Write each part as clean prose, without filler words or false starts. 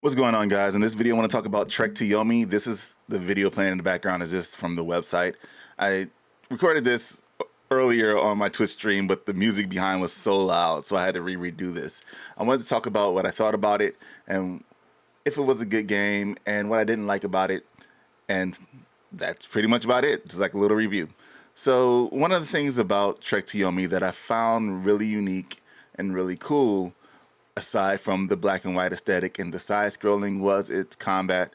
What's going on, guys? In this video, I want to talk about Trek to Yomi. This is the video playing in the background is just from the website. I recorded this earlier on my Twitch stream, but the music behind was so loud, so I had to redo this. I wanted to talk about what I thought about it and if it was a good game and what I didn't like about it, and that's pretty much about it. Just like a little review. So one of the things about Trek to Yomi that I found really unique and really cool, aside from the black and white aesthetic and the side scrolling, was its combat,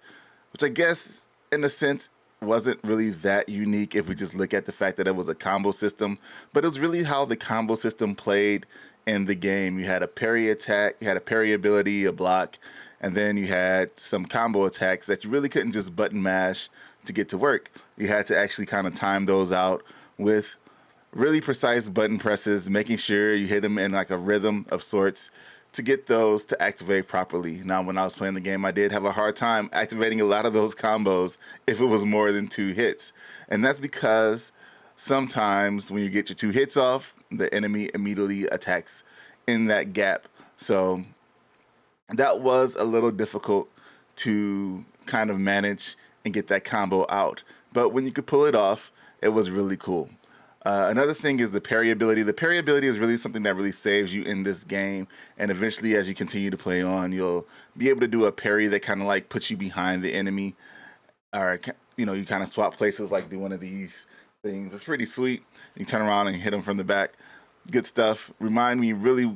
which I guess in a sense wasn't really that unique if we just look at the fact that it was a combo system, but it was really how the combo system played in the game. You had a parry attack, you had a parry ability, a block, and then you had some combo attacks that you really couldn't just button mash to get to work. You had to actually kind of time those out with really precise button presses, making sure you hit them in like a rhythm of sorts to get those to activate properly. Now, when I was playing the game, I did have a hard time activating a lot of those combos if it was more than 2 hits. And that's because sometimes when you get your 2 hits off, the enemy immediately attacks in that gap. So that was a little difficult to kind of manage and get that combo out. But when you could pull it off, it was really cool. Another thing is the parry ability. The parry ability is really something that really saves you in this game, and eventually as you continue to play on, you'll be able to do a parry that kind of like puts you behind the enemy, or you know, you kind of swap places like do one of these things. It's pretty sweet. You turn around and hit them from the back. Good stuff. Remind me really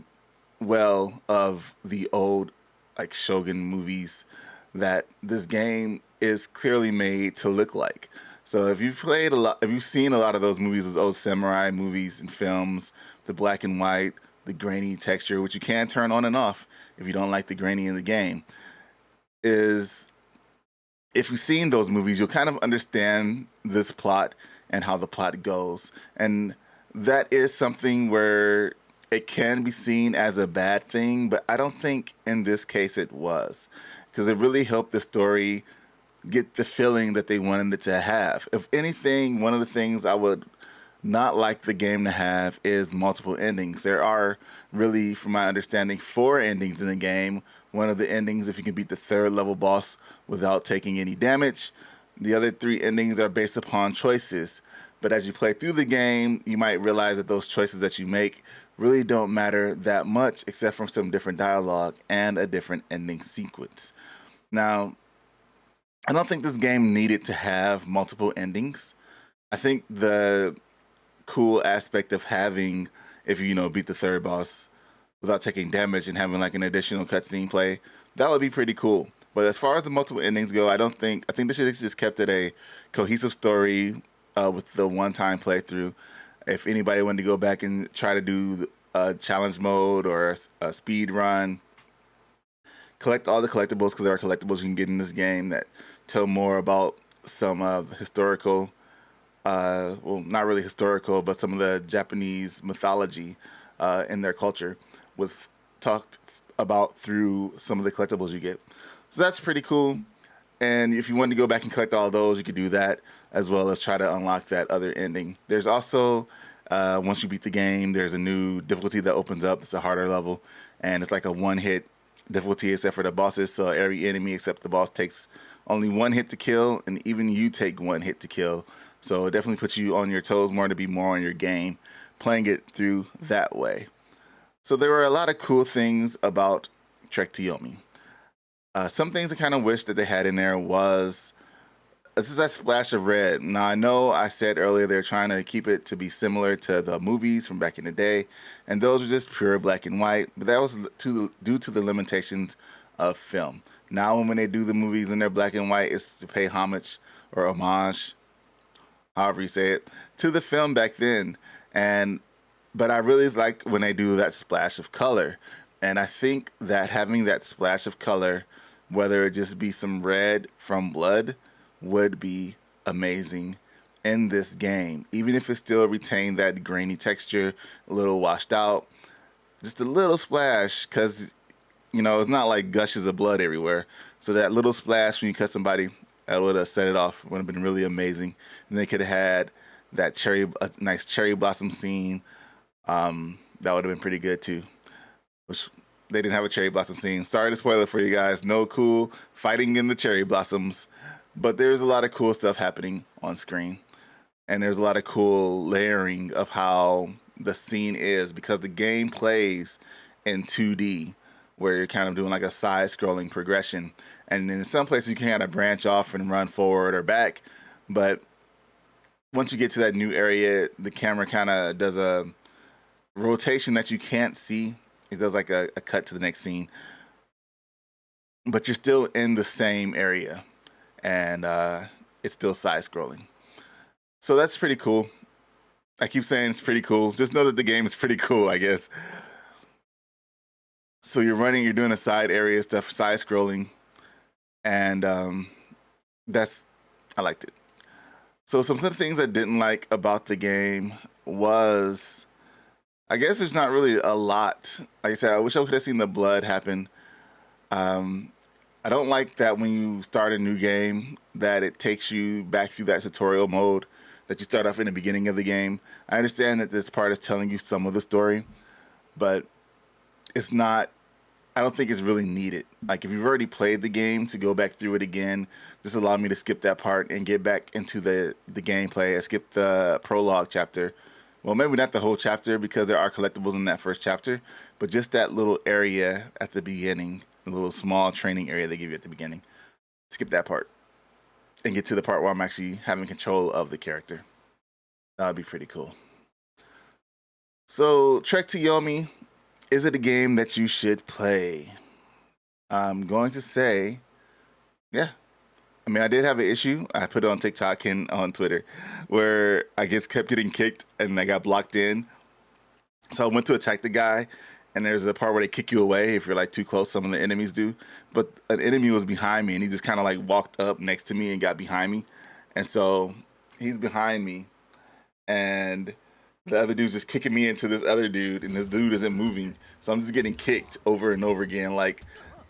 well of the old like Shogun movies that this game is clearly made to look like. So if you've played a lot, if you've seen a lot of those movies, those old samurai movies and films, the black and white, the grainy texture, which you can turn on and off if you don't like the grainy in the game, is if you've seen those movies, you'll kind of understand this plot and how the plot goes. And that is something where it can be seen as a bad thing, but I don't think in this case it was, because it really helped the story get the feeling that they wanted it to have. If anything, one of the things I would not like the game to have is multiple endings. There are really, from my understanding, 4 endings in the game. One of the endings, if you can beat the 3rd level boss without taking any damage. The other 3 endings are based upon choices. But as you play through the game, you might realize that those choices that you make really don't matter that much, except for some different dialogue and a different ending sequence. Now, I don't think this game needed to have multiple endings. I think the cool aspect of having, if you know, beat the 3rd boss without taking damage and having like an additional cutscene play, that would be pretty cool. But as far as the multiple endings go, I think they should have just kept it a cohesive story with the one-time playthrough. If anybody wanted to go back and try to do a challenge mode or a speed run, collect all the collectibles, because there are collectibles you can get in this game that tell more about some historical, well, not really historical, but some of the Japanese mythology in their culture, with talked about through some of the collectibles you get. So that's pretty cool. And if you wanted to go back and collect all those, you could do that, as well as try to unlock that other ending. There's also, once you beat the game, there's a new difficulty that opens up. It's a harder level, and it's like a one-hit difficulty except for the bosses. So every enemy except the boss takes only 1 hit to kill, and even you take 1 hit to kill. So it definitely puts you on your toes more to be more on your game, playing it through that way. So there were a lot of cool things about Trek to Yomi. Some things I kind of wish that they had in there was, this is that splash of red. Now, I know I said earlier they're trying to keep it to be similar to the movies from back in the day, and those were just pure black and white, but that was due to the limitations of film. Now, when they do the movies and they're black and white, it's to pay homage or homage, however you say it, to the film back then. But I really like when they do that splash of color. And I think that having that splash of color, whether it just be some red from blood, would be amazing in this game. Even if it still retained that grainy texture, a little washed out, just a little splash, because you know, it's not like gushes of blood everywhere. So that little splash when you cut somebody, that would have set it off. Would have been really amazing. And they could have had that nice cherry blossom scene. That would have been pretty good too. Which they didn't have a cherry blossom scene. Sorry to spoil it for you guys. No cool fighting in the cherry blossoms, but there's a lot of cool stuff happening on screen. And there's a lot of cool layering of how the scene is, because the game plays in 2D, where you're kind of doing like a side-scrolling progression. And in some places you can kind of branch off and run forward or back, but once you get to that new area, the camera kind of does a rotation that you can't see. It does like a cut to the next scene, but you're still in the same area, and it's still side-scrolling. So that's pretty cool. I keep saying it's pretty cool. Just know that the game is pretty cool, I guess. So you're doing a side area stuff, side scrolling, and I liked it. So some of the things I didn't like about the game was, I guess there's not really a lot. Like I said, I wish I could have seen the blood happen. I don't like that when you start a new game that it takes you back through that tutorial mode that you start off in the beginning of the game. I understand that this part is telling you some of the story, but it's not, I don't think it's really needed. Like if you've already played the game, to go back through it again, just allow me to skip that part and get back into the gameplay. I skipped the prologue chapter. Well, maybe not the whole chapter because there are collectibles in that first chapter, but just that little area at the beginning, a little small training area they give you at the beginning. Skip that part and get to the part where I'm actually having control of the character. That would be pretty cool. So, Trek to Yomi, is it a game that you should play? I'm going to say, yeah. I mean, I did have an issue. I put it on TikTok and on Twitter where I just kept getting kicked and I got blocked in. So I went to attack the guy, and there's a part where they kick you away if you're like too close. Some of the enemies do, but an enemy was behind me, and he just kind of like walked up next to me and got behind me, and so he's behind me, and the other dude's just kicking me into this other dude, and this dude isn't moving, so I'm just getting kicked over and over again, like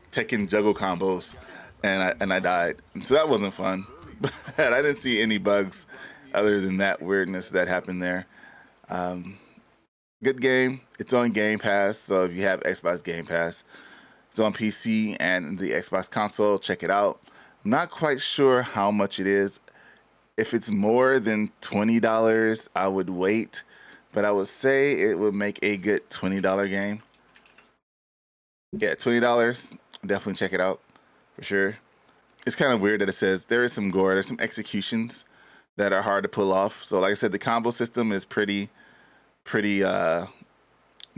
taking juggle combos, and I died. And so that wasn't fun. But I didn't see any bugs other than that weirdness that happened there. Good game. It's on Game Pass, so if you have Xbox Game Pass, it's on PC and the Xbox console. Check it out. I'm not quite sure how much it is. If it's more than $20, I would wait, but I would say it would make a good $20 game. Yeah, $20. Definitely check it out for sure. It's kind of weird that it says there is some gore. There's some executions that are hard to pull off. So like I said, the combo system is pretty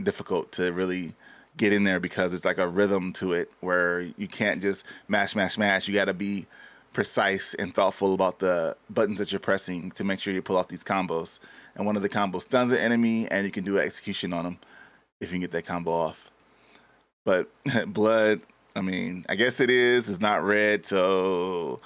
difficult to really get in there because it's like a rhythm to it where you can't just mash. You got to be precise and thoughtful about the buttons that you're pressing to make sure you pull off these combos. And one of the combos stuns an enemy, and you can do an execution on them if you can get that combo off. But blood, I mean, I guess it is. It's not red, so...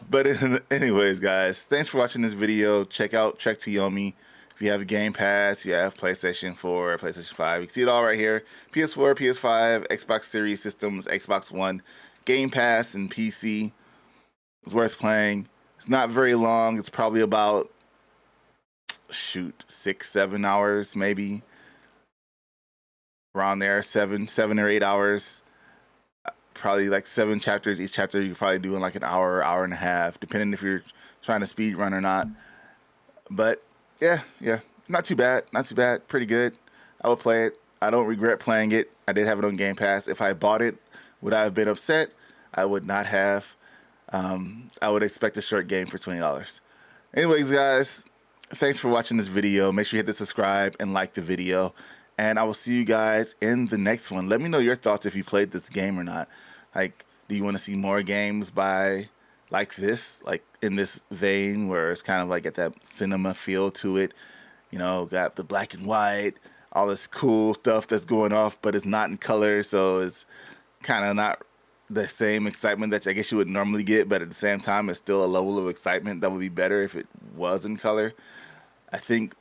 But anyways, guys, thanks for watching this video. Check out Trek to Yomi. If you have a Game Pass, you have PlayStation 4, PlayStation 5. You can see it all right here. PS4, PS5, Xbox Series systems, Xbox One, Game Pass, and PC. It's worth playing. It's not very long. It's probably about, 6-7 hours, maybe. Around there, 7 or 8 hours. Probably like 7 chapters. Each chapter you probably do in like an hour and a half, depending if you're trying to speed run or not. But yeah, not too bad. Pretty good. I would play it. I don't regret playing it. I did have it on Game Pass. If I bought it, would I have been upset? I would not have. I would expect a short game for $20. Anyways, guys, thanks for watching this video. Make sure you hit the subscribe and like the video. And I will see you guys in the next one. Let me know your thoughts if you played this game or not. Like, do you want to see more games like this, like in this vein where it's kind of like at that cinema feel to it? You know, got the black and white, all this cool stuff that's going off, but it's not in color, so it's kind of not the same excitement that I guess you would normally get, but at the same time, it's still a level of excitement that would be better if it was in color. I think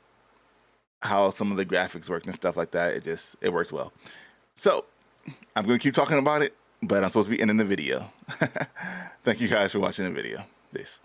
how some of the graphics worked and stuff like that, it worked well. So I'm going to keep talking about it, but I'm supposed to be ending the video. Thank you guys for watching the video. Peace.